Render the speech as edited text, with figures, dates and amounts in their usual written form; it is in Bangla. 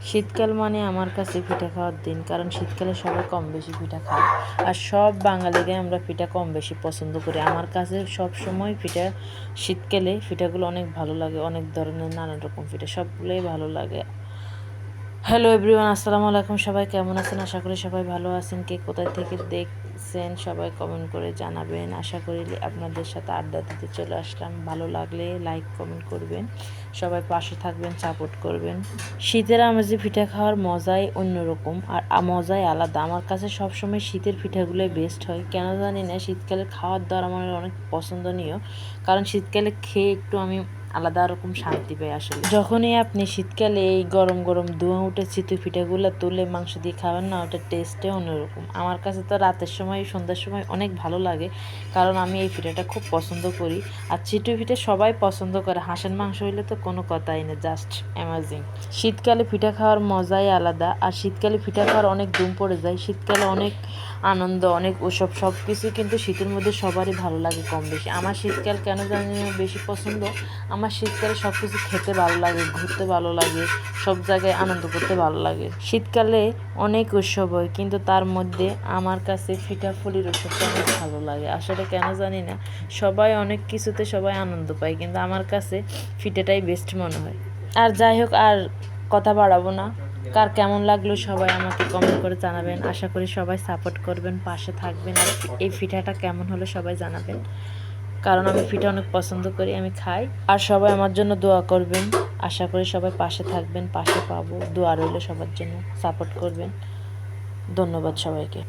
শীতকাল মানে আমার কাছে পিঠা খাওয়ার দিন, কারণ শীতকালে সবাই কম বেশি পিঠা খায়। আর সব বাঙালিরাই আমরা পিঠা কম বেশি পছন্দ করি। আমার কাছে সব সময় পিঠা, শীতকালে পিঠাগুলো অনেক ভালো লাগে। অনেক ধরনের নানান রকম পিঠা, সবগুলোই ভালো লাগে। হ্যালো এভরিওয়ান, আসসালামু আলাইকুম। সবাই কেমন আছেন? আশা করি সবাই ভালো আছেন। কে কোথায় থেকে দেখছেন সবাই কমেন্ট করে জানাবেন। আশা করি আপনাদের সাথে আড্ডা দিতে চলে আসলাম। ভালো লাগলে লাইক কমেন্ট করবেন, সবাই পাশে থাকবেন, সাপোর্ট করবেন। শীতের আমেজে পিঠা খাওয়ার মজাই অন্যরকম, আর মজাই আলাদা। আমার কাছে সবসময় শীতের পিঠাগুলোই বেস্ট হয়। কেন জানি না, শীতকালে খাওয়ার দাওয়ার আমার অনেক পছন্দনীয়, কারণ শীতকালে খেয়ে একটু আমি আলাদা রকম শান্তি পাই। আসলে যখনই আপনি শীতকালে এই গরম গরম ধোঁয়া উঠে চিতই পিঠাগুলো তুলে মাংস দিয়ে খাবেন না, ওটার টেস্টে অন্যরকম। আমার কাছে তো রাতের সময়, সন্ধ্যার সময় অনেক ভালো লাগে, কারণ আমি এই পিঠাটা খুব পছন্দ করি। আর চিতই পিঠা সবাই পছন্দ করে। হাঁসের মাংস হইলে তো কোনো কথাই না, জাস্ট অ্যামাজিং। শীতকালে পিঠা খাওয়ার মজাই আলাদা। আর শীতকালে পিঠা খাওয়ার অনেক ধুম পড়ে যায়। শীতকালে অনেক আনন্দ, অনেক উৎসব, সব কিছু কিন্তু শীতের মধ্যে সবারই ভালো লাগে কম বেশি। আমার শীতকাল কেন জানি না বেশি পছন্দ। আমার শীতকালে সব কিছু খেতে ভালো লাগে, ঘুরতে ভালো লাগে, সব জায়গায় আনন্দ করতে ভালো লাগে। শীতকালে অনেক উৎসব হয়, কিন্তু তার মধ্যে আমার কাছে পিঠাপুলির উৎসবটা অনেক ভালো লাগে। আসলে কেন জানি না, সবাই অনেক কিছুতে সবাই আনন্দ পায়, কিন্তু আমার কাছে পিঠাটাই বেস্ট মনে হয়। আর যাই হোক, আর কথা বাড়াবো না। কার কেমন লাগলো সবাই আমাকে কমেন্ট করে জানাবেন। আশা করি সবাই সাপোর্ট করবেন, পাশে থাকবেন। আর এই পিঠাটা কেমন হলো সবাই জানাবেন, কারণ আমি পিঠা অনেক পছন্দ করি, আমি খাই। আর সবাই আমার জন্য দোয়া করবেন। আশা করি সবাই পাশে থাকবেন, পাশে পাবো। দোয়া রইল সবার জন্য, সাপোর্ট করবেন। ধন্যবাদ সবাইকে।